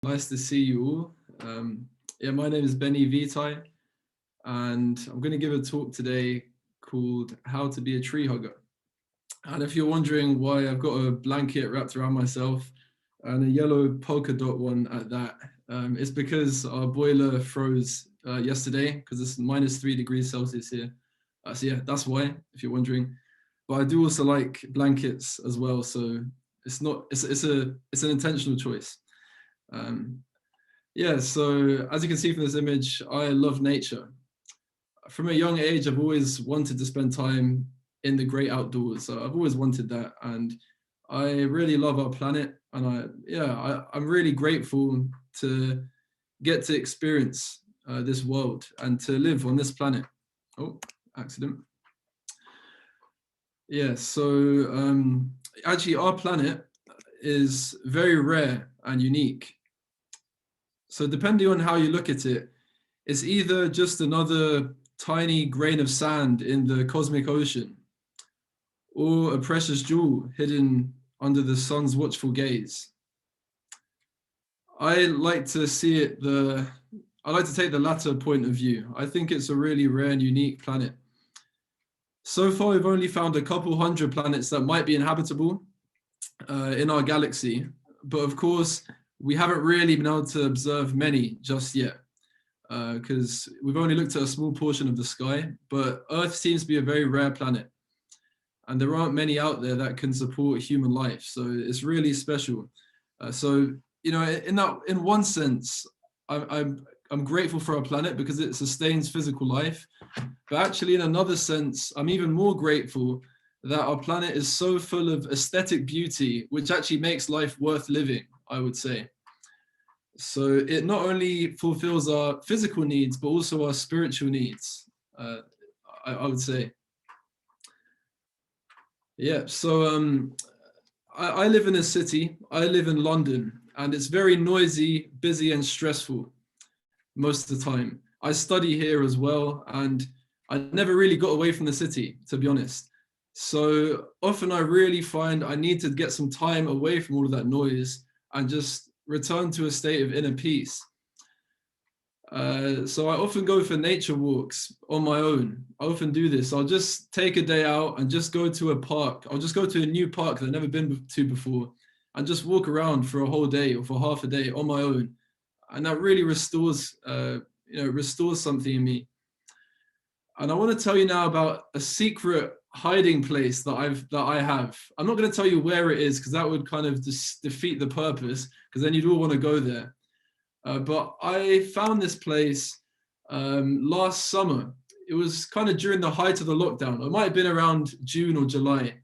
Nice to see you all. My name is Beni and I'm going to give a talk today called How to Be a Tree Hugger. And if you're wondering why I've got a blanket wrapped around myself and a yellow polka dot one at that, it's because our boiler froze yesterday because it's -3 degrees Celsius here. That's why, if you're wondering. But I do also like blankets as well, so it's not it's an intentional choice. Um, so as you can see from this image, I love nature. From a young age, I've always wanted to spend time in the great outdoors. So I've always wanted that, and I really love our planet. And I'm really grateful to get to experience this world and to live on this planet. Oh, accident. Actually, our planet is very rare and unique. So depending on how you look at it, it's either just another tiny grain of sand in the cosmic ocean, or a precious jewel hidden under the sun's watchful gaze. I like to take the latter point of view. I think it's a really rare and unique planet. So far, we've only found a couple hundred planets that might be inhabitable in our galaxy, but of course, we haven't really been able to observe many just yet because we've only looked at a small portion of the sky, but Earth seems to be a very rare planet and there aren't many out there that can support human life. So it's really special. In one sense, I'm grateful for our planet because it sustains physical life. But actually, in another sense, I'm even more grateful that our planet is so full of aesthetic beauty, which actually makes life worth living, I would say. So it not only fulfills our physical needs, but also our spiritual needs, I would say. I live in a city. I live in London, and it's very noisy, busy, and stressful most of the time. I study here as well, and I never really got away from the city, to be honest. So often I really find I need to get some time away from all of that noise and just return to a state of inner peace. So I often go for nature walks on my own. I often do this. I'll just take a day out and just go to a park. I'll just go to a new park that I've never been to before and just walk around for a whole day or for half a day on my own. And that really restores something in me. And I want to tell you now about a secret hiding place that I have. I'm not going to tell you where it is because that would kind of just defeat the purpose, because then you'd all want to go there. But I found this place last summer. It was kind of during the height of the lockdown. It might have been around June or July.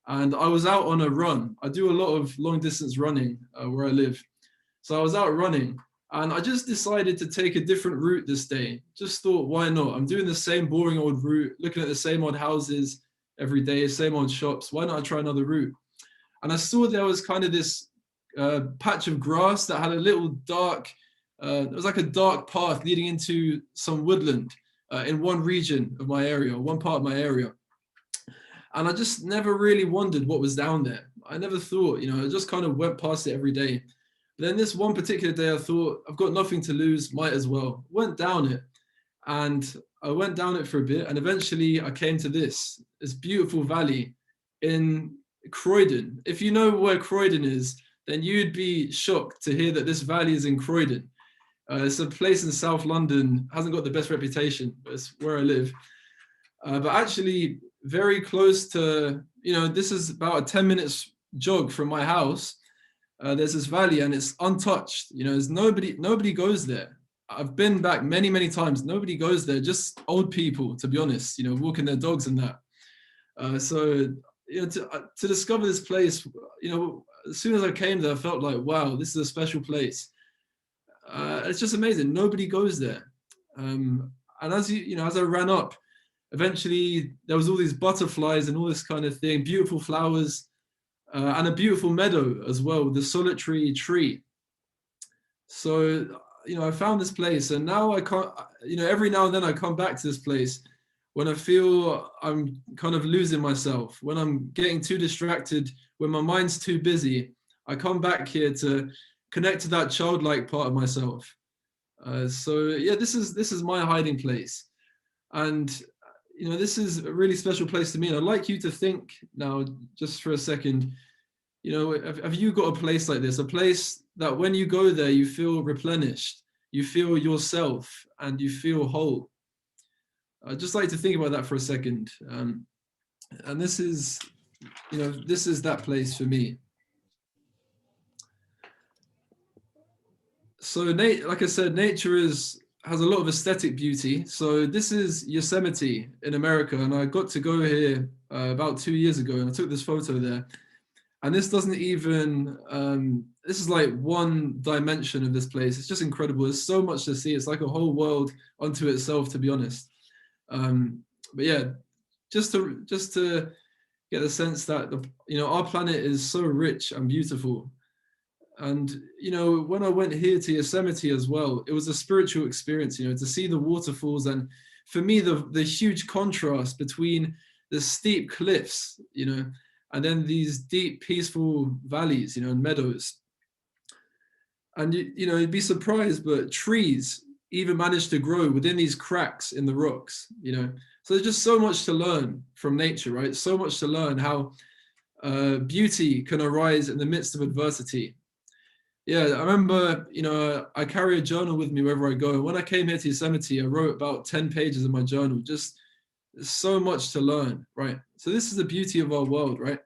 And I was out on a run. I do a lot of long distance running where I live. So I was out running. And I just decided to take a different route this day. Just thought, why not? I'm doing the same boring old route, looking at the same old houses every day, same old shops. Why not I try another route? And I saw there was kind of this patch of grass that had a little dark, it was like a dark path leading into some woodland in one region of my area, one part of my area. And I just never really wondered what was down there. I never thought, I just kind of went past it every day. Then this one particular day, I thought, I've got nothing to lose, might as well. Went down it, and I went down it for a bit, and eventually I came to this beautiful valley in Croydon. If you know where Croydon is, then you'd be shocked to hear that this valley is in Croydon. It's a place in South London, hasn't got the best reputation, but it's where I live. But actually very close to, this is about a 10 minutes jog from my house. There's this valley and it's untouched. There's nobody goes there. I've been back many, many times. Nobody goes there, just old people, to be honest, walking their dogs and that. To discover this place, as soon as I came there, I felt like, wow, this is a special place. It's just amazing. Nobody goes there. And as I ran up, eventually there was all these butterflies and all this kind of thing, beautiful flowers. And a beautiful meadow as well, with a solitary tree. So, I found this place, and now I can't, every now and then I come back to this place when I feel I'm kind of losing myself, when I'm getting too distracted, when my mind's too busy. I come back here to connect to that childlike part of myself. So yeah, this is my hiding place, and this is a really special place to me. And I'd like you to think now, just for a second. Have you got a place like this? A place that when you go there, you feel replenished, you feel yourself, and you feel whole. I'd just like to think about that for a second. And this is that place for me. So, like I said, nature has a lot of aesthetic beauty. So this is Yosemite in America, and I got to go here about 2 years ago, and I took this photo there. And this doesn't even, this is like one dimension of this place. It's just incredible. There's so much to see. It's like a whole world unto itself, to be honest. But yeah, just to get the sense that our planet is so rich and beautiful. And when I went here to Yosemite as well, it was a spiritual experience. To see the waterfalls, and for me the huge contrast between the steep cliffs, and then these deep, peaceful valleys, and meadows. And you'd be surprised, but trees even manage to grow within these cracks in the rocks. So there's just so much to learn from nature, right? So much to learn how beauty can arise in the midst of adversity. Yeah, I remember, I carry a journal with me wherever I go. And when I came here to Yosemite, I wrote about 10 pages in my journal. Just there's so much to learn, right? So this is the beauty of our world, right?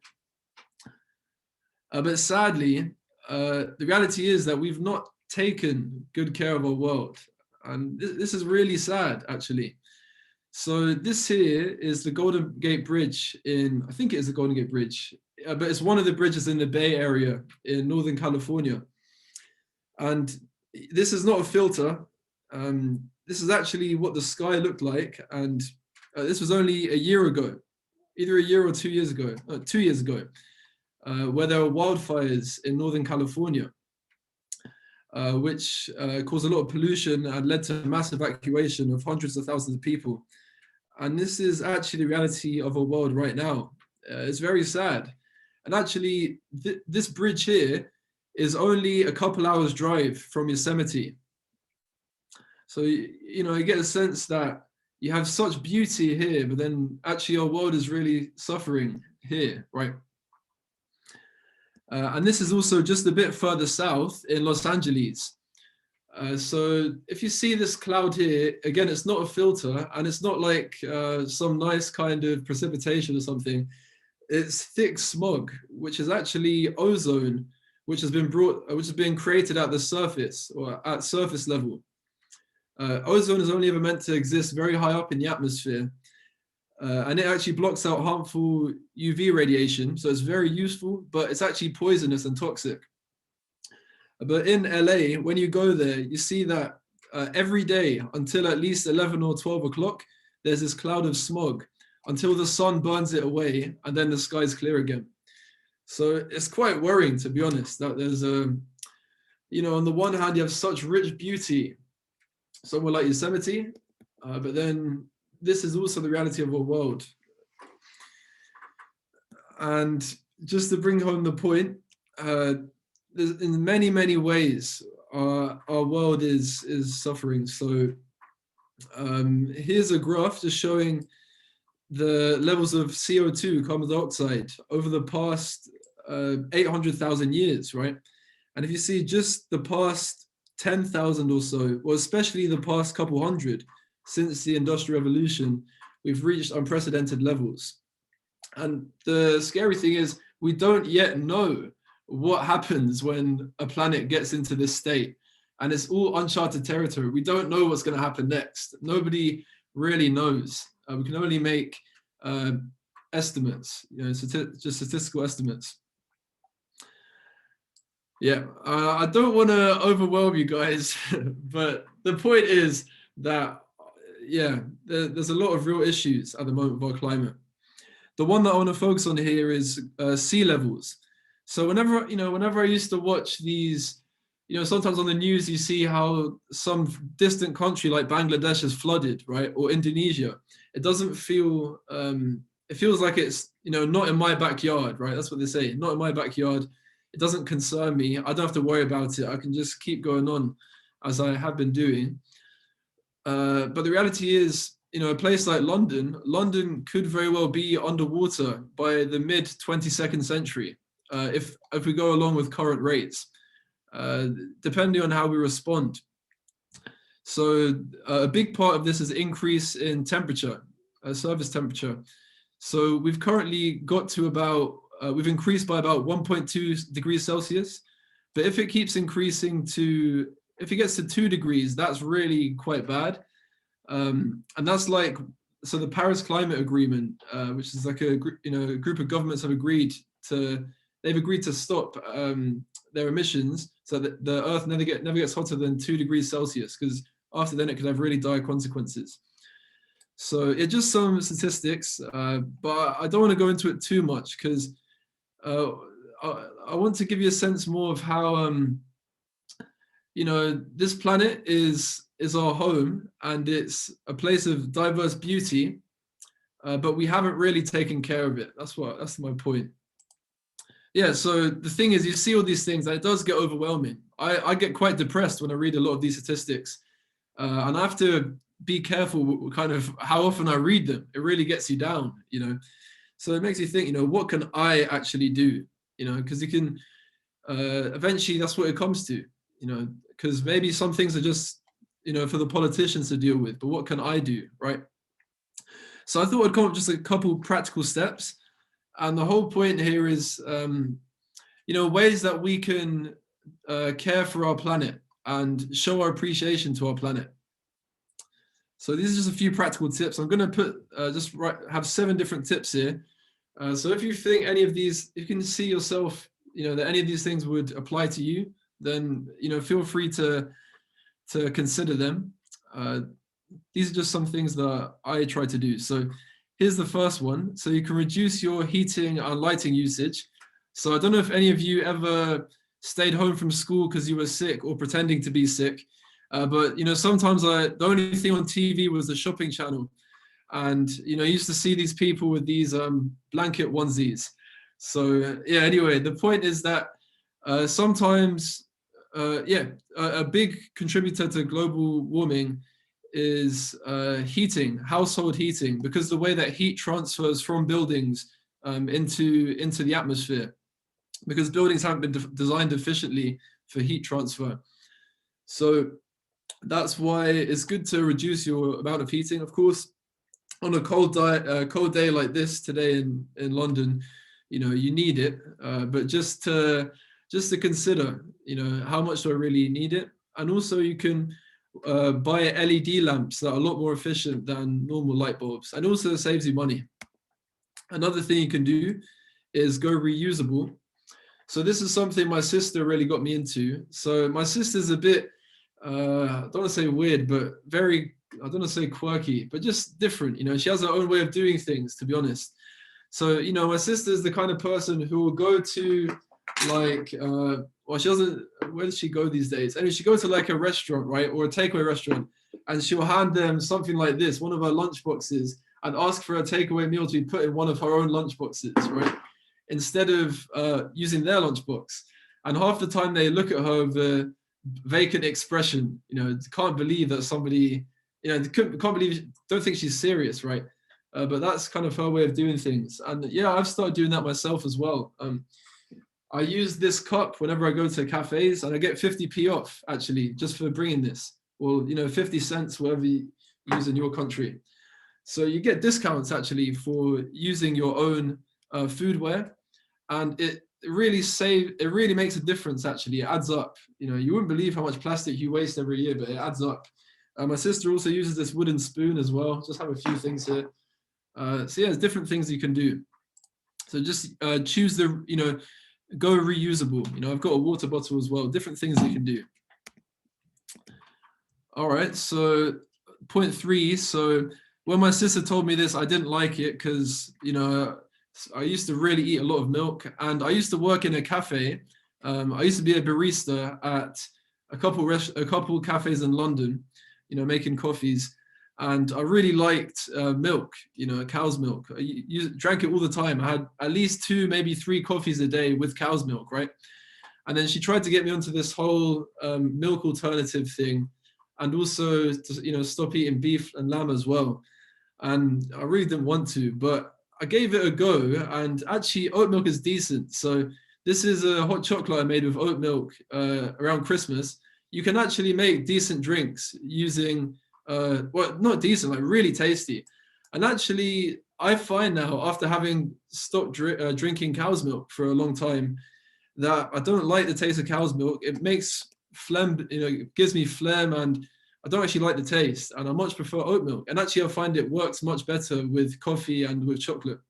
But sadly, the reality is that we've not taken good care of our world. And this is really sad, actually. So this here is the Golden Gate Bridge I think it is the Golden Gate Bridge, but it's one of the bridges in the Bay Area in Northern California. And this is not a filter. This is actually what the sky looked like. And this was only a year ago, either a year or 2 years ago, 2 years ago, where there were wildfires in Northern California, which caused a lot of pollution and led to mass evacuation of hundreds of thousands of people. And this is actually the reality of our world right now. It's very sad. And actually, this bridge here is only a couple hours drive from Yosemite. So, you get a sense that you have such beauty here, but then actually our world is really suffering here, right? And this is also just a bit further south in Los Angeles. So if you see this cloud here, again, it's not a filter, and it's not like some nice kind of precipitation or something. It's thick smog, which is actually ozone, which has been created at the surface or at surface level. Ozone is only ever meant to exist very high up in the atmosphere, and it actually blocks out harmful UV radiation. So it's very useful, but it's actually poisonous and toxic. But in LA, when you go there, you see that every day until at least 11 or 12 o'clock, there's this cloud of smog until the sun burns it away, and then the sky's clear again. So it's quite worrying, to be honest, that there's on the one hand, you have such rich beauty somewhere like Yosemite, but then this is also the reality of our world. And just to bring home the point, in many, many ways, our world is suffering. So here's a graph just showing the levels of CO2, carbon dioxide, over the past 800,000 years, right? And if you see just the past 10,000 or so, or especially the past couple hundred, since the Industrial Revolution, we've reached unprecedented levels. And the scary thing is, we don't yet know what happens when a planet gets into this state. And it's all uncharted territory. We don't know what's going to happen next. Nobody really knows. We can only make estimates, just statistical estimates. Yeah, I don't want to overwhelm you guys, but the point is that, yeah, there's a lot of real issues at the moment with our climate. The one that I want to focus on here is sea levels. So whenever I used to watch these, sometimes on the news you see how some distant country like Bangladesh is flooded, right? Or Indonesia. It doesn't feel, it feels like it's, not in my backyard, right? That's what they say, not in my backyard. it doesn't concern me. I don't have to worry about it. I can just keep going on as I have been doing. But the reality is, a place like London could very well be underwater by the mid 22nd century, if we go along with current rates, depending on how we respond. So a big part of this is increase in temperature, surface temperature. So we've currently got to about, we've increased by about 1.2 degrees Celsius. But if it keeps increasing if it gets to 2 degrees, that's really quite bad. And that's like, so the Paris Climate Agreement, which is like a group of governments have agreed to, stop their emissions so that the Earth never gets hotter than 2 degrees Celsius, because after then it could have really dire consequences. So it's just some statistics, but I don't want to go into it too much, because I want to give you a sense more of how, this planet is our home, and it's a place of diverse beauty, but we haven't really taken care of it. That's my point. Yeah, so the thing is, you see all these things, and it does get overwhelming. I get quite depressed when I read a lot of these statistics, and I have to be careful kind of how often I read them. It really gets you down, So it makes you think, what can I actually do? Because you can, eventually that's what it comes to, because maybe some things are just, for the politicians to deal with, but what can I do, right? So I thought I'd come up with just a couple practical steps. And the whole point here is, ways that we can care for our planet and show our appreciation to our planet. So these are just a few practical tips. I'm going to put, have 7 different tips here. So if you think any of these, if you can see yourself, that any of these things would apply to you, then, feel free to consider them. These are just some things that I try to do. So here's the first one. So you can reduce your heating and lighting usage. So I don't know if any of you ever stayed home from school because you were sick or pretending to be sick. But, sometimes the only thing on TV was the shopping channel. And, I used to see these people with these blanket onesies. So, yeah, anyway, the point is that sometimes, a big contributor to global warming is household heating, because the way that heat transfers from buildings into the atmosphere, because buildings haven't been designed efficiently for heat transfer. So that's why it's good to reduce your amount of heating. Of course, on a cold day like this today in London, you need it, but just to consider, how much do I really need it? And also you can buy LED lamps that are a lot more efficient than normal light bulbs, and also saves you money. Another thing you can do is go reusable. So this is something my sister really got me into. So my sister's a bit, I don't want to say weird, but very, I don't want to say quirky, but just different. She has her own way of doing things, to be honest. So, my sister's the kind of person who will go to like, she doesn't, where does she go these days? Anyway, she goes to like a restaurant, right? Or a takeaway restaurant, and she'll hand them something like this, one of her lunch boxes, and ask for a takeaway meal to be put in one of her own lunch boxes, right? Instead of using their lunchbox. And half the time they look at her with a vacant expression, can't believe that somebody, can't believe, don't think she's serious, right? But that's kind of her way of doing things. And yeah, I've started doing that myself as well. I use this cup whenever I go to cafes, and I get 50p off actually, just for bringing this. Well, 50 cents, whatever you use in your country. So you get discounts actually for using your own foodware, and it really makes a difference actually. It adds up. You wouldn't believe how much plastic you waste every year, but it adds up. My sister also uses this wooden spoon as well. Just have a few things here. So yeah, there's different things you can do. So just choose the, go reusable. I've got a water bottle as well. Different things you can do. All right, so point 3. So when my sister told me this, I didn't like it because, I used to really eat a lot of milk, and I used to work in a cafe. I used to be a barista at a couple cafes in London, making coffees, and I really liked milk, cow's milk. I drank it all the time. I had at least 2, maybe 3 coffees a day with cow's milk, right? And then she tried to get me onto this whole milk alternative thing, and also to, stop eating beef and lamb as well. And I really didn't want to, but I gave it a go, and actually oat milk is decent. So this is a hot chocolate I made with oat milk around Christmas. You can actually make decent drinks using, well, not decent, like really tasty. And actually, I find now, after having stopped drinking cow's milk for a long time, that I don't like the taste of cow's milk. It makes phlegm, it gives me phlegm, and I don't actually like the taste. And I much prefer oat milk. And actually, I find it works much better with coffee and with chocolate.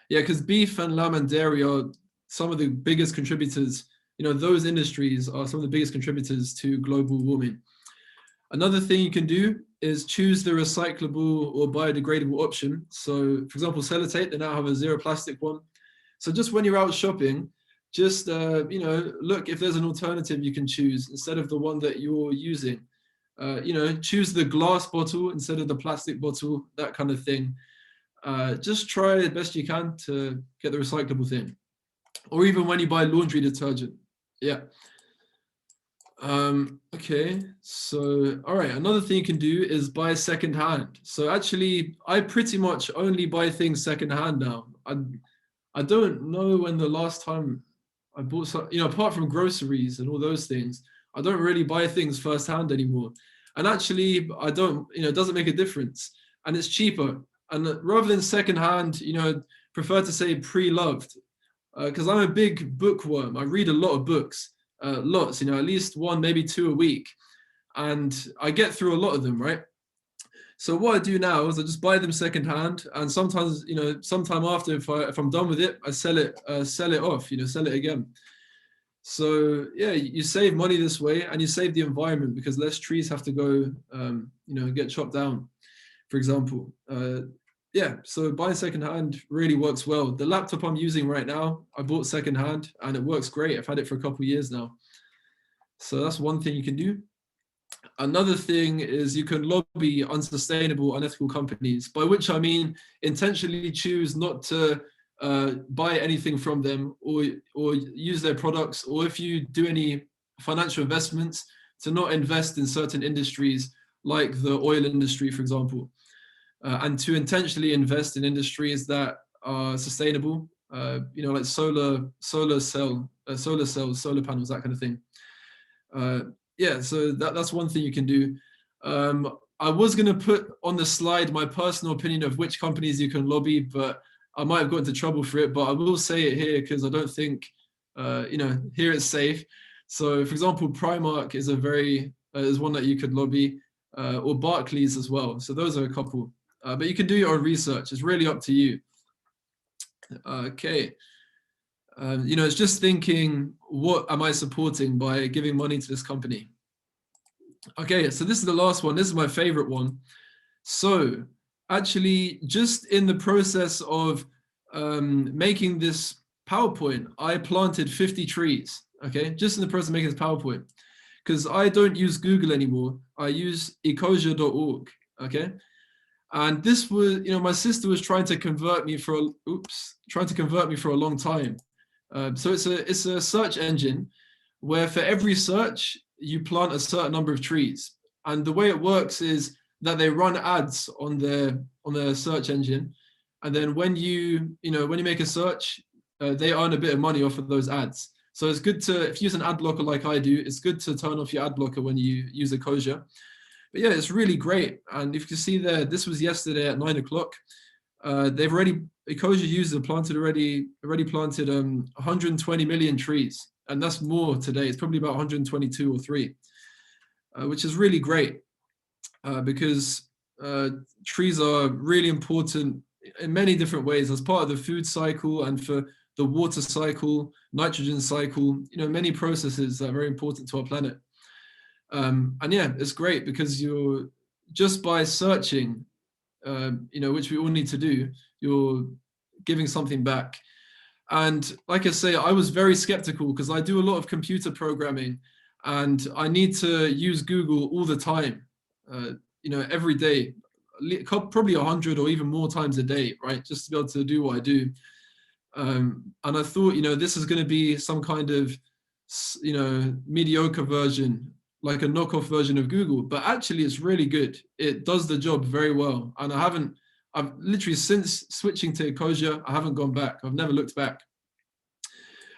Yeah, because beef and lamb and dairy are some of the biggest contributors. Those industries are some of the biggest contributors to global warming. Another thing you can do is choose the recyclable or biodegradable option. So, for example, Sellotape, they now have a zero plastic one. So just when you're out shopping, just look if there's an alternative you can choose instead of the one that you're using. Choose the glass bottle instead of the plastic bottle, that kind of thing. Just try the best you can to get the recyclable thing. Or even when you buy laundry detergent. Yeah. Okay, so all right, another thing you can do is buy secondhand. So actually, I pretty much only buy things secondhand now. I don't know when the last time I bought some, apart from groceries and all those things, I don't really buy things firsthand anymore. And actually, I don't, it doesn't make a difference, and it's cheaper. And rather than secondhand, prefer to say pre-loved, because I'm a big bookworm. I read a lot of books. Lots, at least one, maybe two a week. And I get through a lot of them, right? So what I do now is I just buy them secondhand, and sometimes, sometime after, if I'm done with it, I sell it off, sell it again. So yeah, you save money this way, and you save the environment because less trees have to go, get chopped down, for example. Yeah, so buying secondhand really works well. The laptop I'm using right now, I bought secondhand, and it works great. I've had it for a couple of years now. So that's one thing you can do. Another thing is you can lobby unsustainable, unethical companies, by which I mean intentionally choose not to buy anything from them or use their products, or if you do any financial investments, to not invest in certain industries like the oil industry, for example. And to intentionally invest in industries that are sustainable, like solar cells, solar panels, that kind of thing. Yeah, so that's one thing you can do. I was going to put on the slide my personal opinion of which companies you can lobby, but I might have got into trouble for it. But I will say it here because I don't think, here it's safe. So, for example, Primark is is one that you could lobby, or Barclays as well. So those are a couple. But you can do your own research. It's really up to you. Okay. It's just thinking, what am I supporting by giving money to this company? Okay, so this is the last one. This is my favorite one. So actually, just in the process of making this PowerPoint, I planted 50 trees. Okay, just in the process of making this PowerPoint, because I don't use Google anymore. I use ecosia.org. Okay. And this was, my sister was trying to convert me for a long time. So it's a search engine where for every search you plant a certain number of trees. And the way it works is that they run ads on their search engine, and then when you make a search, they earn a bit of money off of those ads. So it's good to, if you use an ad blocker like I do, it's good to turn off your ad blocker when you use Ecosia. But yeah, it's really great. And if you can see there, this was yesterday at 9 o'clock. Ecosia users already planted 120 million trees. And that's more today. It's probably about 122 or 3, which is really great because trees are really important in many different ways as part of the food cycle and for the water cycle, nitrogen cycle, many processes that are very important to our planet. And yeah, it's great because you're just by searching, which we all need to do, you're giving something back. And like I say, I was very skeptical because I do a lot of computer programming and I need to use Google all the time, every day, probably 100 or even more times a day, right? Just to be able to do what I do. And I thought, this is going to be some kind of, mediocre version, like a knockoff version of Google, but actually it's really good. It does the job very well. And I've literally, since switching to Ecosia, I haven't gone back. I've never looked back.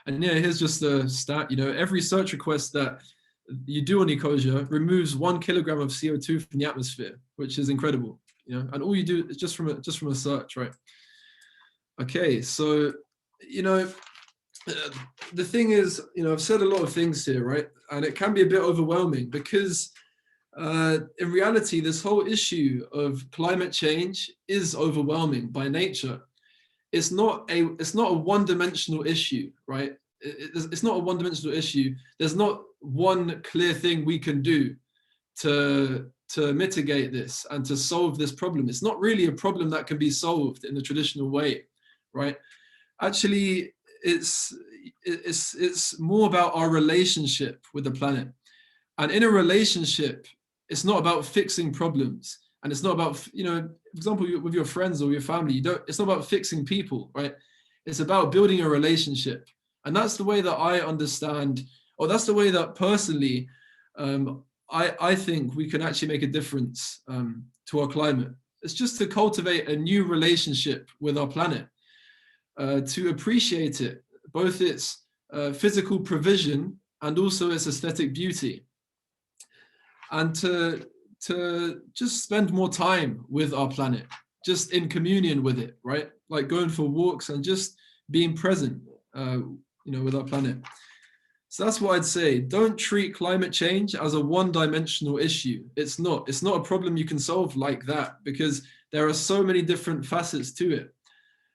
And yeah, here's just a stat, every search request that you do on Ecosia removes 1 kilogram of CO2 from the atmosphere, which is incredible, and all you do is just from a search, right? Okay, so, the thing is, I've said a lot of things here, right? And it can be a bit overwhelming because in reality, this whole issue of climate change is overwhelming by nature. It's not a one-dimensional issue, right? It's not a one-dimensional issue. There's not one clear thing we can do to mitigate this and to solve this problem. It's not really a problem that can be solved in the traditional way, right? Actually, it's more about our relationship with the planet. And in a relationship, it's not about fixing problems. And it's not about, for example, with your friends or your family, it's not about fixing people, right? It's about building a relationship. And that's the way that I understand, or that's the way that personally, I think we can actually make a difference to our climate. It's just to cultivate a new relationship with our planet, to appreciate it, both its physical provision and also its aesthetic beauty. And to just spend more time with our planet, just in communion with it, right? Like going for walks and just being present, with our planet. So that's what I'd say. Don't treat climate change as a one-dimensional issue. It's not a problem you can solve like that, because there are so many different facets to it.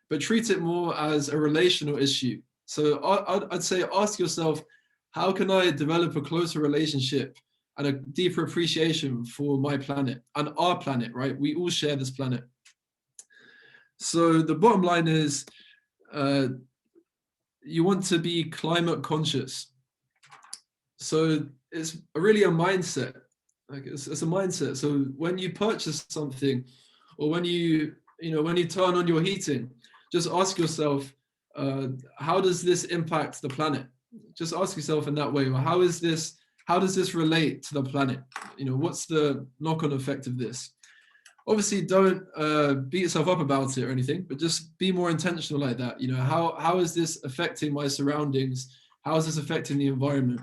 But treat it more as a relational issue. So I'd say, ask yourself, how can I develop a closer relationship and a deeper appreciation for my planet and our planet, right? We all share this planet. So the bottom line is, you want to be climate conscious. So it's really a mindset. Like it's a mindset. So when you purchase something, or when you turn on your heating, just ask yourself, how does this impact the planet? Just ask yourself in that way. Or how does this relate to the planet? What's the knock-on effect of this? Obviously, don't beat yourself up about it or anything, but just be more intentional like that. How is this affecting my surroundings? How is this affecting the environment?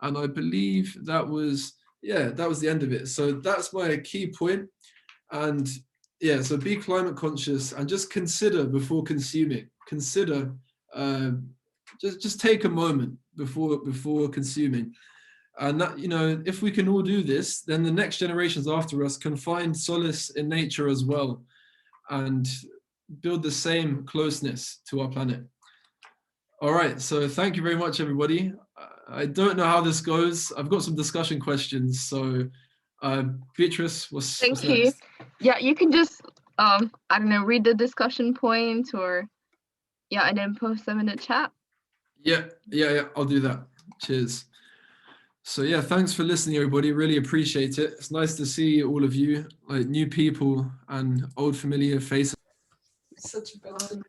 And I believe that was the end of it. So that's my key point. And yeah, so be climate conscious and just consider before consuming. Consider, just take a moment before consuming. And that, if we can all do this, then the next generations after us can find solace in nature as well and build the same closeness to our planet. All right, so thank you very much, everybody. I don't know how this goes. I've got some discussion questions. So Beatrice, what's you. Next? Yeah, you can just, I don't know, read the discussion points and then post them in the chat. Yeah, I'll do that. Cheers. So yeah, thanks for listening, everybody. Really appreciate it. It's nice to see all of you, like new people and old familiar faces. It's such a bad thing.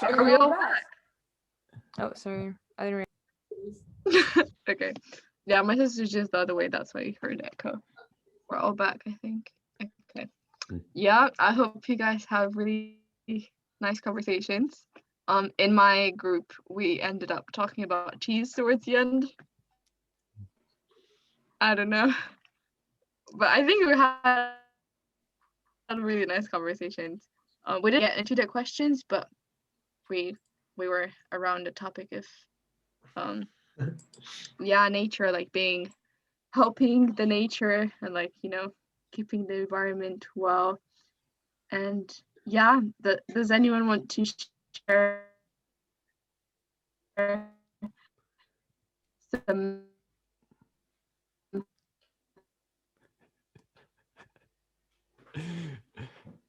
Are we all back? Oh, sorry. I didn't Okay. Yeah, my sister's just the other way. That's why you heard echo. We're all back, I think. Okay. Yeah, I hope you guys have really nice conversations. In my group, we ended up talking about cheese towards the end. I don't know. But I think we had really nice conversations. We didn't get into the questions, but we were around the topic of nature, like helping the nature and keeping the environment well. And yeah, does anyone want to share some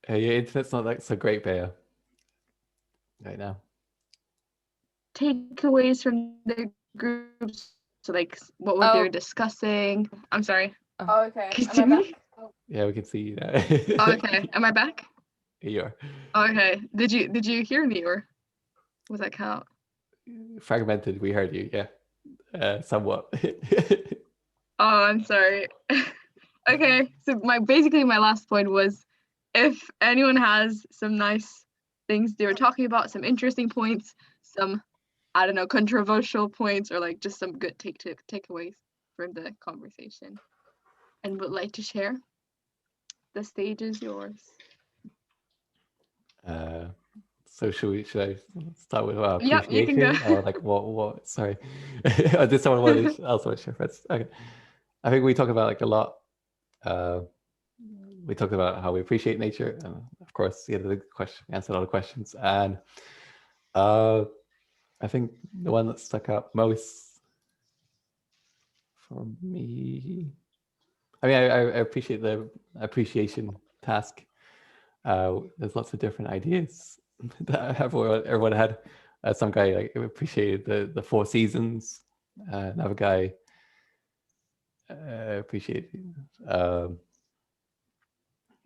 Your internet's not that so great, Bea, right now. takeaways from the groups? So what were they discussing? I'm sorry. Oh, okay. Can you see me? Yeah, we can see you now. Oh, okay. Am I back? You are Okay. Did you hear me or was that cut out? fragmented. We heard you. Yeah, somewhat. Oh, I'm sorry. Okay, so my last point was, if anyone has some nice things they were talking about, some interesting points, some, I don't know, controversial points, or like just some good takeaways from the conversation, and would like to share, the stage is yours. So should I start with Yep, you can go. appreciation or like what? Sorry, or did someone else want to share first? Okay, I think we talked about like a lot. We talked about how we appreciate nature, and of course, the question answered all the questions. And I think the one that stuck out most for me, I mean, I appreciate the appreciation task. There's lots of different ideas that everyone had. Some guy like appreciated the 4 seasons. Another guy appreciated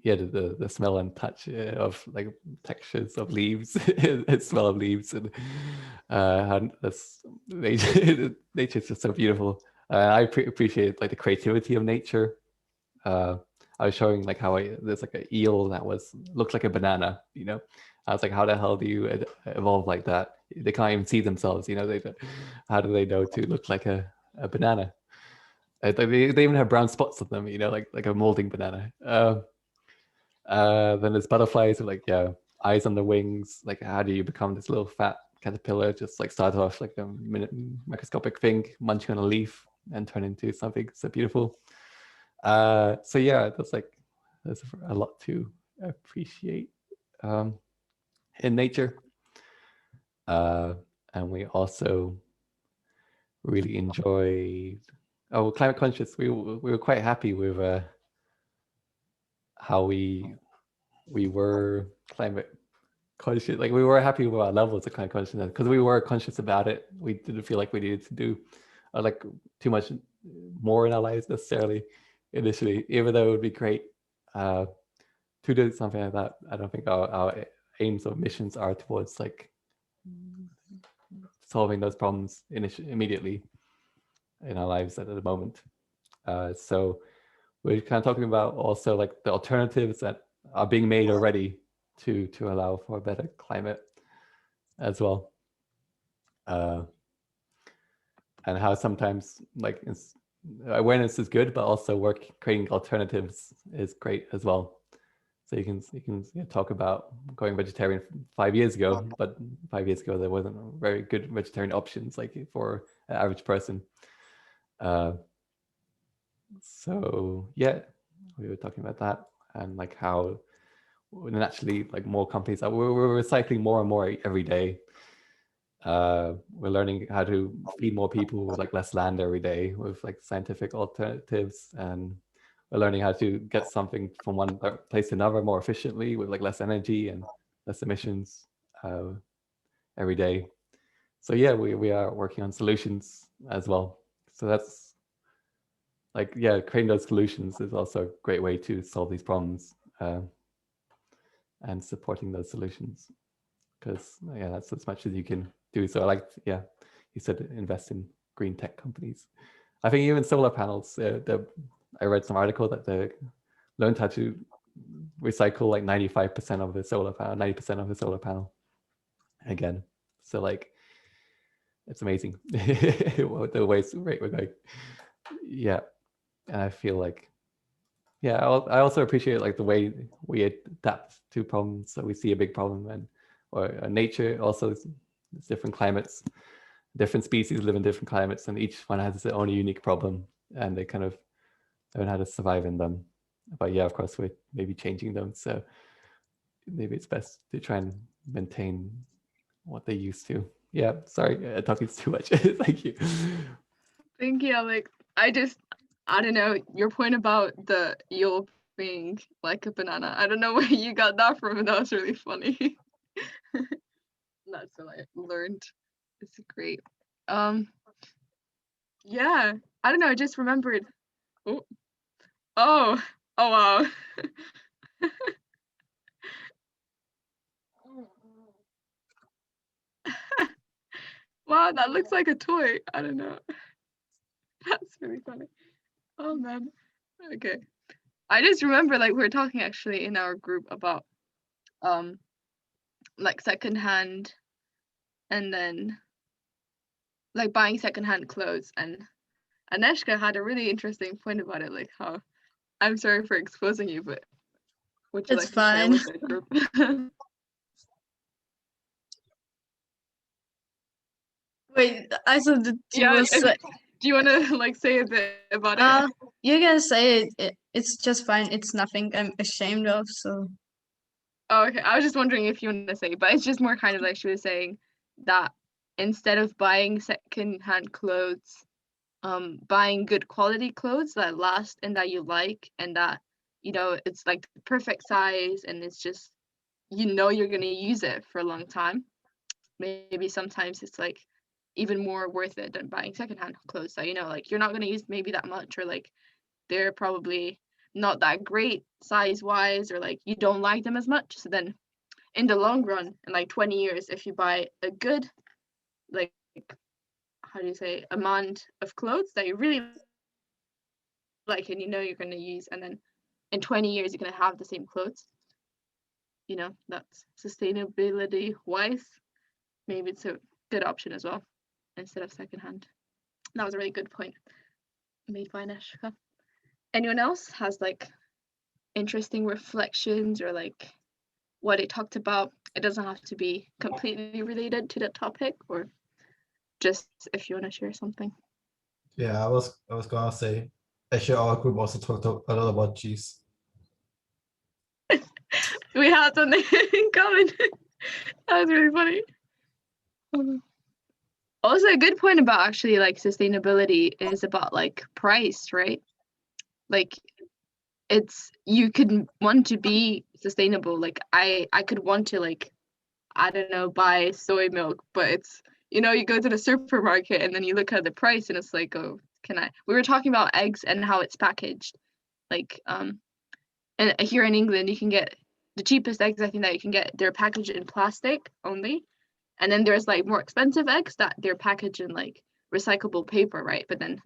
the smell and touch of like textures of leaves, smell of leaves, and how that's nature's just so beautiful. I appreciate like the creativity of nature. I was showing like how there's like an eel that looked like a banana, I was like, how the hell do you evolve like that? They can't even see themselves, how do they know to look like a banana? They even have brown spots on them, like a molding banana. Then there's butterflies with like eyes on the wings. Like, how do you become this little fat caterpillar? Just like start off like a microscopic thing, munching on a leaf, and turn into something so beautiful. So yeah, there's a lot to appreciate in nature. And we also really enjoyed. Oh, climate conscious. We were quite happy with how we were climate conscious. Like we were happy with our levels of climate consciousness because we were conscious about it. We didn't feel like we needed to do like too much more in our lives necessarily initially, even though it would be great to do something like that. I don't think our aims or missions are towards like solving those problems immediately in our lives at the moment. So we're kind of talking about also like the alternatives that are being made already to allow for a better climate as well. And how sometimes like awareness is good, but also creating alternatives is great as well. So you can talk about going vegetarian 5 years ago, but 5 years ago there wasn't very good vegetarian options like for an average person. So yeah, we were talking about that and like how naturally like more companies we're recycling more and more every day. We're learning how to feed more people with like less land every day with like scientific alternatives, and we're learning how to get something from one place to another more efficiently with like less energy and less emissions every day. So yeah, we are working on solutions as well. So that's like, yeah, creating those solutions is also a great way to solve these problems and supporting those solutions, because yeah, that's as much as you can do. So you said invest in green tech companies. I think even solar panels, I read some article that they learned how to recycle like 95% of the solar panel, 90% of the solar panel again. So like, it's amazing the waste rate we're going. Yeah, and I feel like, yeah, I also appreciate like the way we adapt to problems. So we see a big problem or nature also is different climates, different species live in different climates, and each one has its own unique problem, and they kind of learn how to survive in them. But yeah, of course, we're maybe changing them. So maybe it's best to try and maintain what they used to. Yeah, sorry, talking too much. Thank you. Thank you, Alex. I don't know, your point about the eel being like a banana. I don't know where you got that from, but that was really funny. That's what I learned. It's great. Yeah, I don't know, I just remembered. Oh, oh, oh wow. Wow, that looks like a toy. I don't know. That's really funny. Oh man. Okay. I just remember like we were talking actually in our group about like secondhand and then like buying secondhand clothes, and Aneshka had a really interesting point about it, like how I'm sorry for exposing you, but would you It's like to share fine. with the group? Wait, I thought that you Yeah, was do you want to like say a bit about it? you can say it. It's just fine. It's nothing I'm ashamed of. So Oh, okay. I was just wondering if you want to say, but it's just more kind of like she was saying that instead of buying secondhand clothes, buying good quality clothes that last and that you like and that, you know, it's like the perfect size and it's just, you know, you're going to use it for a long time. Maybe sometimes it's like even more worth it than buying secondhand clothes that, you know, like you're not going to use maybe that much, or like they're probably not that great size wise, or like you don't like them as much. So then in the long run, in like 20 years, if you buy a good, like, how do you say, amount of clothes that you really like and you know you're going to use, and then in 20 years you're going to have the same clothes, you know, that's sustainability wise, maybe it's a good option as well instead of secondhand. That was a really good point made by Neshka. Anyone else has like interesting reflections or like what it talked about? It doesn't have to be completely related to the topic, or just if you want to share something. Yeah, I was gonna say, actually our group also talked a lot about cheese. We had something in common. That was really funny. Also, a good point about actually like sustainability is about like price, right? Like it's, you could want to be sustainable. Like I could want to, like, I don't know, buy soy milk, but it's, you know, you go to the supermarket and then you look at the price and it's like, oh, can I? We were talking about eggs and how it's packaged. Like and here in England you can get the cheapest eggs I think that you can get, they're packaged in plastic only. And then there's like more expensive eggs that they're packaged in like recyclable paper, right? But then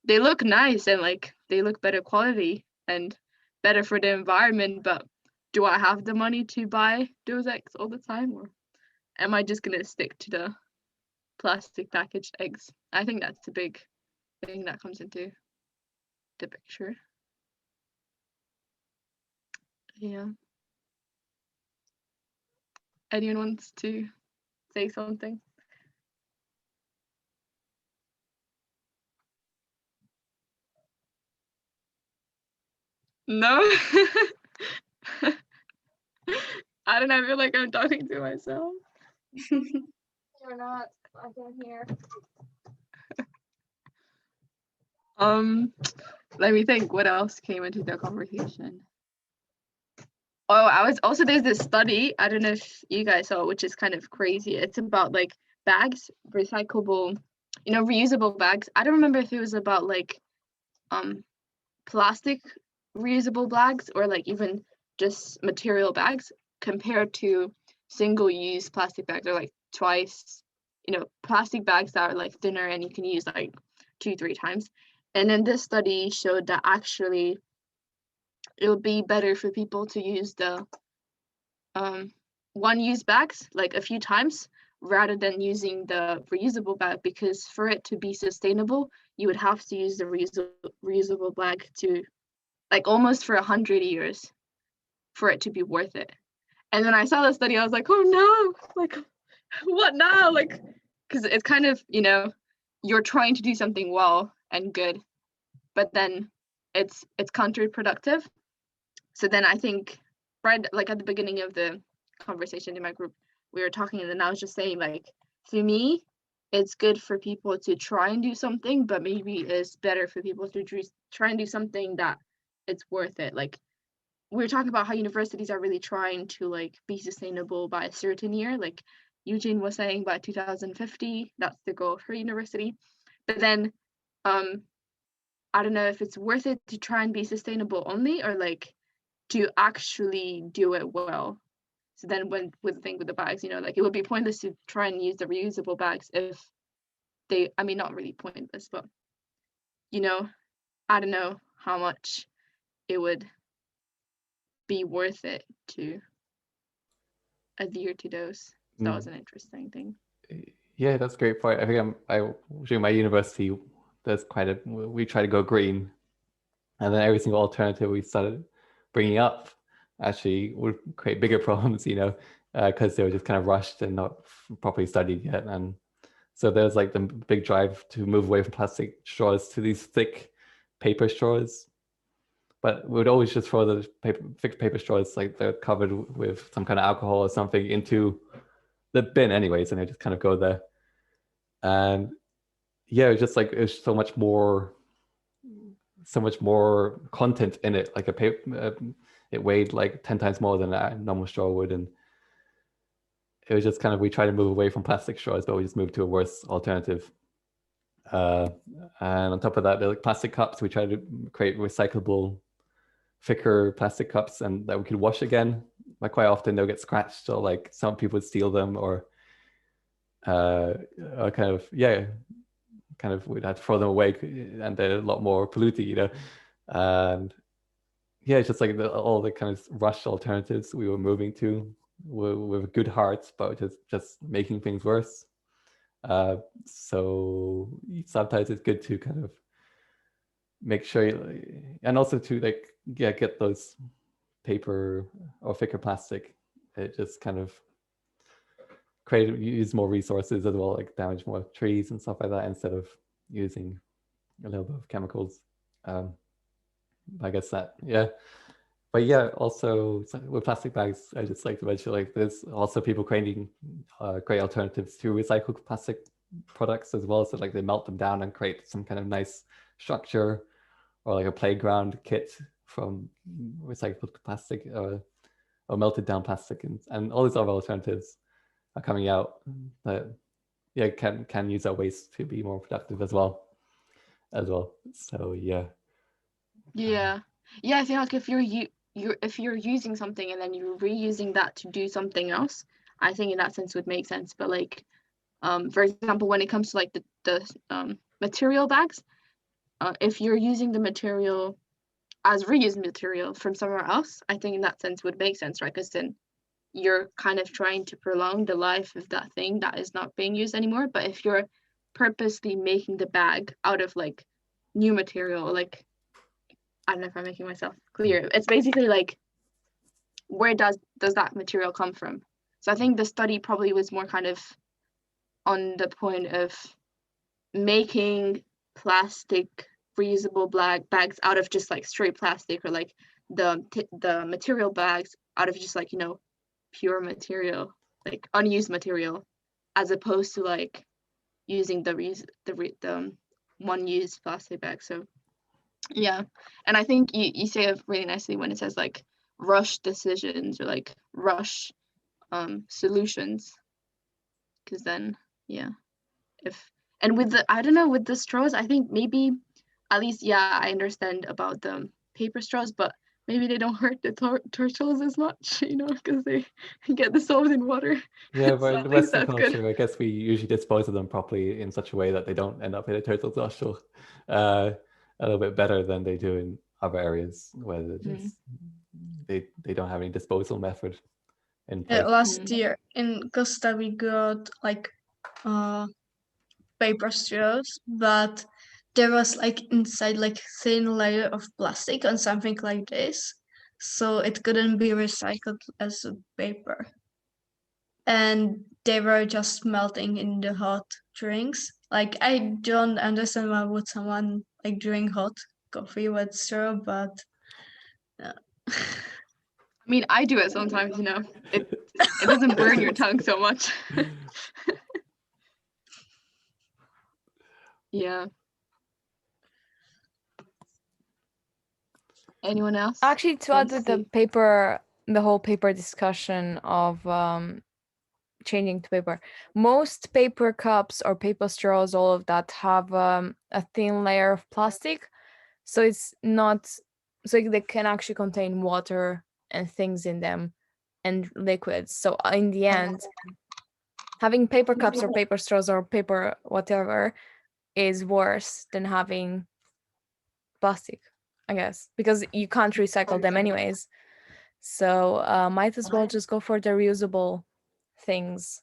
they look nice and like they look better quality and better for the environment. But do I have the money to buy those eggs all the time, or am I just gonna stick to the plastic packaged eggs? I think that's a big thing that comes into the picture. Yeah. Anyone wants to say something? No? I don't know, I feel like I'm talking to myself. You're not, I can hear. Let me think what else came into the conversation. Oh, I was also, there's this study, I don't know if you guys saw it, which is kind of crazy. It's about like bags, recyclable, you know, reusable bags. I don't remember if it was about like plastic reusable bags or like even just material bags compared to single-use plastic bags, or like twice, you know, plastic bags that are like thinner and you can use like 2-3 times. And then this study showed that actually it would be better for people to use the one-use bags like a few times rather than using the reusable bag, because for it to be sustainable you would have to use the reusable bag to like almost for 100 years for it to be worth it. And then I saw the study, I was like, oh no, like what now? Like, because it's kind of, you know, you're trying to do something well and good, but then it's counterproductive. So then I think right like at the beginning of the conversation in my group, we were talking, and then I was just saying, like, for me, it's good for people to try and do something, but maybe it's better for people to try and do something that it's worth it. Like we were talking about how universities are really trying to like be sustainable by a certain year. Like Eugene was saying by 2050, that's the goal for university. But then I don't know if it's worth it to try and be sustainable only, or like to actually do it well. So then when with the thing with the bags, like it would be pointless to try and use the reusable bags if they, I mean, not really pointless, but I don't know how much it would be worth it to adhere to those. So that was an interesting thing. Yeah, that's a great point. I think during my university, we try to go green, and then every single alternative we started bringing up actually would create bigger problems, because they were just kind of rushed and not properly studied yet. And so there's like the big drive to move away from plastic straws to these thick paper straws. But we would always just throw the thick paper straws, like they're covered with some kind of alcohol or something, into the bin anyways, and they just kind of go there. And yeah, it was just like, it was so much more content in it. Like it weighed like 10 times more than a normal straw would. And it was just kind of, we tried to move away from plastic straws, but we just moved to a worse alternative. And on top of that, the plastic cups, we tried to create recyclable, thicker plastic cups and that we could wash again. But quite often they'll get scratched, or like some people would steal them, or kind of we'd have to throw them away, and they're a lot more polluted, and yeah, it's just like all the kind of rushed alternatives we were moving to with good hearts, but just making things worse. So sometimes it's good to kind of make sure, and also to get those paper or thicker plastic. It just kind of use more resources as well, like damage more trees and stuff like that, instead of using a little bit of chemicals. I guess that, yeah. But yeah, also with plastic bags, I just like to mention, like, there's also people creating great alternatives to recycled plastic products as well. So like they melt them down and create some kind of nice structure, or like a playground kit from recycled plastic or melted down plastic, and all these other alternatives are coming out that can use that waste to be more productive as well. So yeah. I think like if you're using something and then you're reusing that to do something else, I think in that sense would make sense. But like for example, when it comes to like the material bags, if you're using the material as reused material from somewhere else, I think in that sense would make sense, right? Because then you're kind of trying to prolong the life of that thing that is not being used anymore. But if you're purposely making the bag out of like new material, like, I don't know if I'm making myself clear. It's basically like, where does that material come from? So I think the study probably was more kind of on the point of making plastic reusable bags out of just like straight plastic, or like the material bags out of just like pure material, like unused material, as opposed to like using the one used plastic bag. So yeah, and I think you say it really nicely when it says like rush decisions or like rush solutions, because then with the straws, I think maybe at least I understand about the paper straws, but maybe they don't hurt the turtles as much, because they get dissolved in water. Yeah, but So in at least Western that's good. culture, I guess we usually dispose of them properly in such a way that they don't end up in a turtle's nostril a little bit better than they do in other areas where they're just they don't have any disposal method in place. Last year in Costa we got like paper straws, but there was like inside like thin layer of plastic on something like this, so it couldn't be recycled as a paper, and they were just melting in the hot drinks. Like, I don't understand why would someone like drink hot coffee with straw, but I mean, I do it sometimes, it doesn't burn your tongue so much. Yeah. Anyone else? Actually, to add with the whole paper discussion of changing to paper, most paper cups or paper straws, all of that, have a thin layer of plastic, so they can actually contain water and things in them, and liquids. So in the end, having paper cups or paper straws or paper whatever is worse than having plastic, I guess, because you can't recycle them anyways. So might as well just go for the reusable things.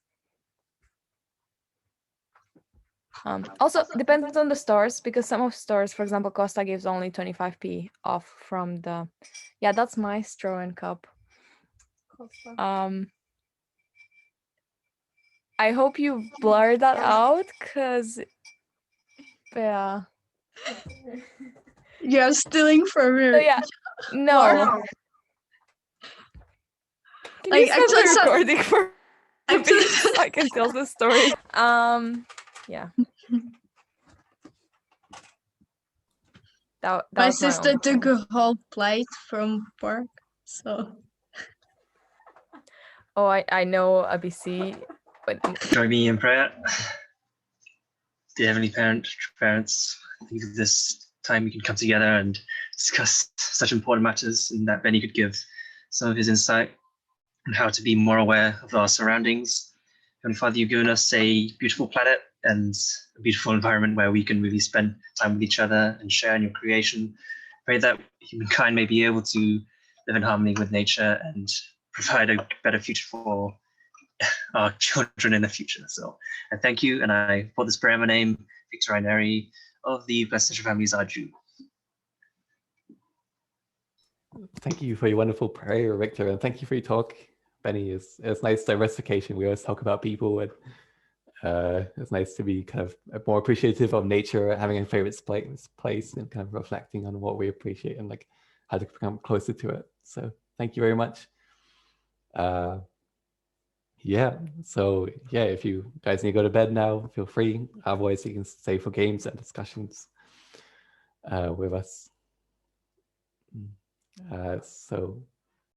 Also depends on the stores, because some of stores, for example, Costa gives only 25p off from the, yeah, that's my straw and cup. I hope you blur that out, because yeah. You're stealing from So your. yeah, no. Can you Like, stop actually, the so- recording for a Actually- bit so I can tell the story? Yeah. That My was my sister only took thing. a whole plate from work, so. Oh, I know ABC, but Join me in prayer. Dear Heavenly Parents, think of this time we can come together and discuss such important matters, and that Benny could give some of his insight on how to be more aware of our surroundings. And Father, you've given us a beautiful planet and a beautiful environment where we can really spend time with each other and share in your creation. Pray that humankind may be able to live in harmony with nature and provide a better future for our children in the future. So I thank you, and I put this prayer in my name, Victor Raineri of the Blessed Nature Families Aju. Thank you for your wonderful prayer, Victor, and thank you for your talk, Benny. It's nice diversification. We always talk about people, and it's nice to be kind of more appreciative of nature, having a favorite place, and kind of reflecting on what we appreciate and like how to become closer to it. So thank you very much. Yeah, so yeah, if you guys need to go to bed now, feel free. Otherwise, you can stay for games and discussions with us. So